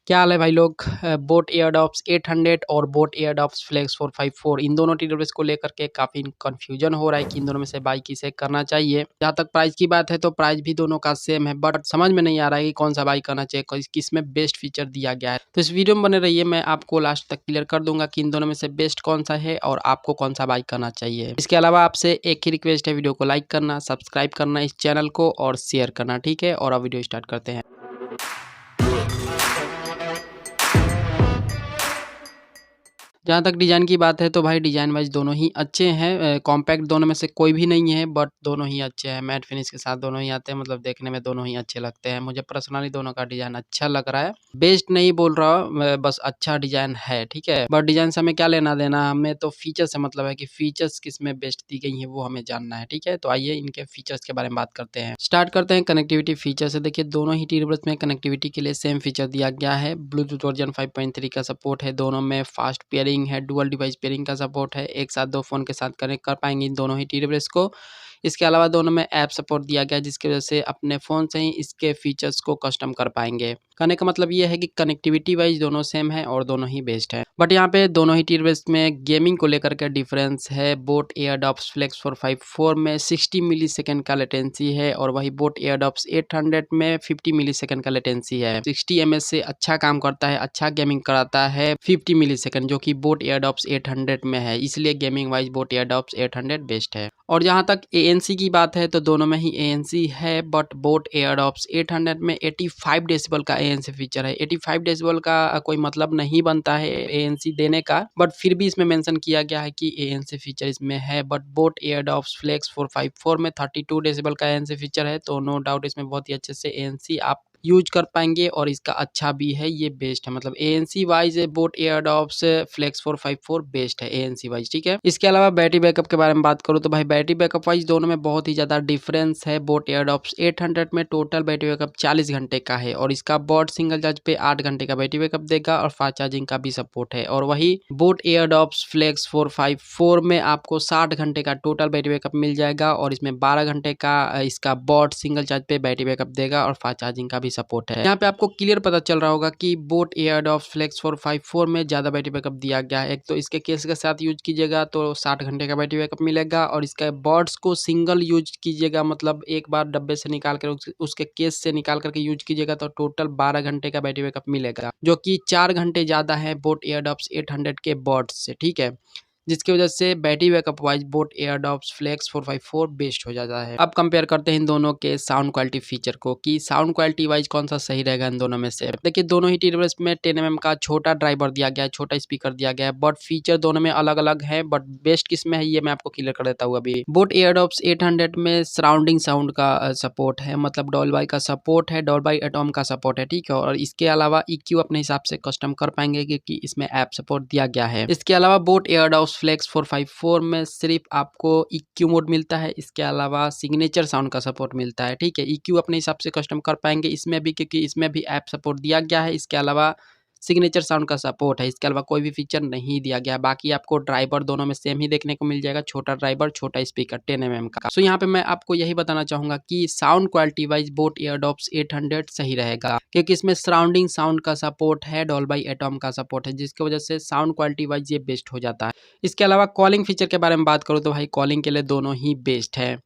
क्या हाल है भाई लोग। बोट एयरडॉप्स 800 और बोट एयरडॉप्स फ्लेक्स 454 इन दोनों टीडब्ल्यूएस को लेकर के काफ़ी कंफ्यूजन हो रहा है कि इन दोनों में से बाई किसे करना चाहिए। जहाँ तक प्राइस की बात है तो प्राइस भी दोनों का सेम है, बट समझ में नहीं आ रहा है कि कौन सा बाई करना चाहिए, किस में बेस्ट फीचर दिया गया है। तो इस वीडियो में बने रहिए, मैं आपको लास्ट तक क्लियर कर दूंगा कि इन दोनों में से बेस्ट कौन सा है और आपको कौन सा बाई करना चाहिए। इसके अलावा आपसे एक ही रिक्वेस्ट है, वीडियो को लाइक करना, सब्सक्राइब करना इस चैनल को और शेयर करना, ठीक है। और अब वीडियो स्टार्ट करते हैं। जहाँ तक डिज़ाइन की बात है तो भाई डिज़ाइन वाइज दोनों ही अच्छे हैं। कॉम्पैक्ट दोनों में से कोई भी नहीं है, बट दोनों ही अच्छे हैं। मैट फिनिश के साथ दोनों ही आते हैं, मतलब देखने में दोनों ही अच्छे लगते हैं। मुझे पर्सनली दोनों का डिज़ाइन अच्छा लग रहा है। बेस्ट नहीं बोल रहा हूँ, बस अच्छा डिज़ाइन है, ठीक है। बट डिज़ाइन से हमें क्या लेना देना, हमें तो फीचर से मतलब है कि फीचर्स किस में बेस्ट दी गई है वो हमें जानना है, ठीक है। तो आइए इनके फीचर्स के बारे में बात करते हैं। स्टार्ट करते हैं कनेक्टिविटी फीचर से। देखिए दोनों ही टीडब्ल्यूएस में कनेक्टिविटी के लिए सेम फीचर दिया गया है। ब्लूटूथ वर्जन 5.3 का सपोर्ट है। दोनों में फास्ट पेयरिंग है, डुअल डिवाइस पेयरिंग का सपोर्ट है। एक साथ दो फ़ोन के साथ कनेक्ट कर पाएंगे इन दोनों ही टीडब्ल्यूएस को। इसके अलावा दोनों में ऐप सपोर्ट दिया गया है, जिसकी वजह से अपने फ़ोन से ही इसके फीचर्स को कस्टम कर पाएंगे। कहने का मतलब ये है कि कनेक्टिविटी वाइज दोनों सेम है और दोनों ही बेस्ट है। बट यहाँ पे दोनों ही टीडब्ल्यूएस में गेमिंग को लेकर के डिफरेंस है। बोट एयरडॉप्स फ्लेक्स 454 में 60 मिली सेकेंड का लेटेंसी है और वही बोट एयरडॉप्स 800 में 50 मिली सेकेंड का लेटेंसी है। 60 ms से अच्छा काम करता है, अच्छा गेमिंग कराता है 50 मिली सेकेंड, जो कि बोट एयरडॉप्स 800 में है। इसलिए gaming wise Boat Airdopes 800 best है। और जहाँ तक ANC की बात है तो दोनों में ही ANC है, बट बोट एयरडॉप्स 800 में 85 डेसिबल का ANC फीचर है। 85 डेसिबल का कोई मतलब नहीं बनता है ANC देने का, बट फिर भी इसमें मेंशन किया गया है कि ANC फीचर इसमें है। बट बोट एयरडॉप्स फ्लेक्स 454 में 32 डेसिबल का ANC फीचर है, तो नो डाउट इसमें बहुत ही अच्छे से ANC आप यूज कर पाएंगे और इसका अच्छा भी है, ये बेस्ट है। मतलब ANC wise Boat Airdopes Flex 454 best है ANC वाइज, ठीक है। इसके अलावा बैटरी बैकअप के बारे में बात करूँ तो भाई बैटरी बैकअप वाइज दोनों में बहुत ही ज़्यादा डिफरेंस है। बोट एयरडॉप्स 800 में टोटल बैटरी बैकअप 40 घंटे का है और इसका बोट सिंगल चार्ज पे 8 घंटे का बैटरी बैकअप देगा और फास्ट चार्जिंग का भी सपोर्ट है। और वही बोट एयरडॉप्स फ्लेक्स 454 में आपको 60 घंटे का टोटल बैटरी बैकअप मिल जाएगा और इसमें 12 घंटे का इसका बोट सिंगल चार्ज पे बैटरी बैकअप देगा और फास्ट चार्जिंग का भी सपोर्ट है। यहाँ पे आपको क्लियर पता चल रहा होगा कि बोट एयरडॉप्स फ्लेक्स 454 में ज़्यादा बैटरी बैकअप दिया गया है। एक तो इसके केस के साथ यूज कीजिएगा तो 60 घंटे का बैटरी बैकअप मिलेगा और इसका बॉड्स को सिंगल यूज कीजिएगा, मतलब एक बार डब्बे से निकाल कर उसके केस से निकाल करके यूज कीजिएगा तो टोटल 12 घंटे का बैटरी बैकअप मिलेगा, जो कि 4 घंटे ज़्यादा है बोट एयरडॉप्स 800 के बॉड्स से, ठीक है। जिसकी वजह से battery backup wise Boat Airdopes Flex 454 best हो जाता है। अब कंपेयर करते हैं इन दोनों के साउंड क्वालिटी फीचर को कि साउंड क्वालिटी वाइज कौन सा सही रहेगा इन दोनों में से। देखिए दोनों ही टीडब्ल्यूएस में 10 mm का छोटा ड्राइवर दिया गया है, छोटा स्पीकर दिया गया है, बट फीचर दोनों में अलग अलग है। बट बेस्ट किस में है ये मैं आपको क्लियर कर देता हूँ अभी। बोट एयरडॉप्स 800 में सराउंडिंग साउंड का सपोर्ट है, मतलब डॉल्बी का सपोर्ट है, डॉल्बी एटॉम का सपोर्ट है, ठीक है। और इसके अलावा EQ अपने हिसाब से कस्टम कर पाएंगे क्योंकि इसमें ऐप सपोर्ट दिया गया है। इसके अलावा बोट एयरडॉप्स फ्लेक्स 454 में सिर्फ आपको EQ मोड मिलता है, इसके अलावा सिग्नेचर साउंड का सपोर्ट मिलता है, ठीक है। EQ अपने हिसाब से कस्टम कर पाएंगे इसमें भी, क्योंकि इसमें भी ऐप सपोर्ट दिया गया है। इसके अलावा सिग्नेचर साउंड का सपोर्ट है, इसके अलावा कोई भी फीचर नहीं दिया गया। बाकी आपको ड्राइवर दोनों में सेम ही देखने को मिल जाएगा, छोटा ड्राइवर छोटा स्पीकर 10 mm का। सो यहाँ पे मैं आपको यही बताना चाहूँगा कि sound quality wise Boat Airdopes 800 सही रहेगा, क्योंकि इसमें सराउंडिंग साउंड का सपोर्ट है, डॉल्बी एटॉम का सपोर्ट है, जिसकी वजह से साउंड क्वालिटी वाइज ये बेस्ट हो जाता है। इसके अलावा कॉलिंग फीचर के बारे में बात करूँ तो भाई कॉलिंग के लिए दोनों ही बेस्ट है।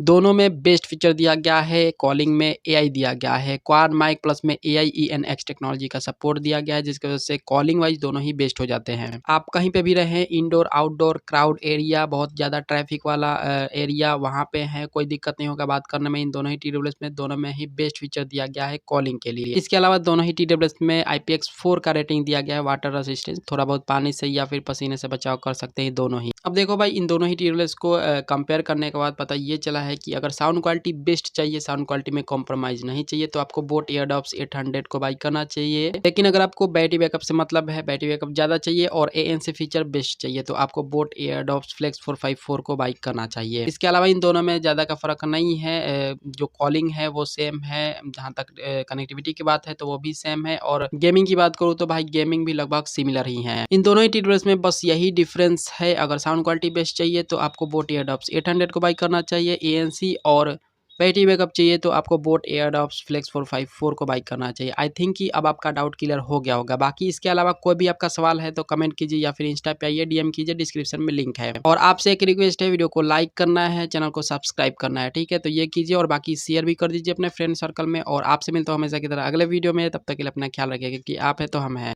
दोनों में बेस्ट फीचर दिया गया है। कॉलिंग में AI दिया गया है, क्वाड माइक प्लस में AI ENX टेक्नोलॉजी का सपोर्ट दिया गया है, जिसकी वजह से कॉलिंग वाइज दोनों ही बेस्ट हो जाते हैं। आप कहीं पे भी रहें, इंडोर आउटडोर क्राउड एरिया, बहुत ज़्यादा ट्रैफिक वाला एरिया, वहाँ पे है कोई दिक्कत नहीं होगा बात करने में। इन दोनों ही टीडब्ल्यूएस में दोनों में ही बेस्ट फीचर दिया गया है कॉलिंग के लिए। इसके अलावा दोनों ही टीडब्ल्यूएस में IPX4 का रेटिंग दिया गया है, वाटर रेजिस्टेंस, थोड़ा बहुत पानी से या फिर पसीने से बचाव कर सकते हैं दोनों ही। अब देखो भाई इन दोनों ही टीडब्ल्यूएस को कंपेयर करने के बाद पता ये चला है कि अगर साउंड क्वालिटी बेस्ट चाहिए, साउंड क्वालिटी में कॉम्प्रोमाइज़ नहीं चाहिए, तो आपको बोट एयरडॉप्स 800 को बाई करना चाहिए। लेकिन अगर आपको बैटरी बैकअप से मतलब है, बैटरी बैकअप ज़्यादा चाहिए और ANC फीचर बेस्ट चाहिए, तो आपको बोट एयरडॉप्स फ्लेक्स 454 को बाई करना चाहिए। इसके अलावा इन दोनों में ज़्यादा का फ़र्क नहीं है। जो कॉलिंग है वो सेम है, जहाँ तक कनेक्टिविटी की बात है तो वो भी सेम है, और गेमिंग की बात करूँ तो भाई गेमिंग भी लगभग सिमिलर ही है। इन दोनों ही टीडब्ल्यूएस में बस यही डिफरेंस है। अगर साउंड क्वालिटी बेस्ट चाहिए तो आपको बोट एयरडॉप्स 800 को बाई करना चाहिए ANC, और बैटरी बैकअप चाहिए तो आपको बोट एयरडॉप्स फ्लेक्स 454 को बाई करना चाहिए। आई थिंक कि अब आपका डाउट क्लियर हो गया होगा। बाकी इसके अलावा कोई भी आपका सवाल है तो कमेंट कीजिए या फिर इंस्टा पे आइए, डीएम कीजिए, डिस्क्रिप्शन में लिंक है। और आपसे एक रिक्वेस्ट है, वीडियो को लाइक करना है, चैनल को सब्सक्राइब करना है, ठीक है? तो ये कीजिए और बाकी शेयर भी कर दीजिए अपने फ्रेंड सर्कल में। और आपसे मिलता हूँ हमेशा की तरह अगले वीडियो में, तब तक के लिए अपना ख्याल रखिएगा कि आप है तो हम हैं।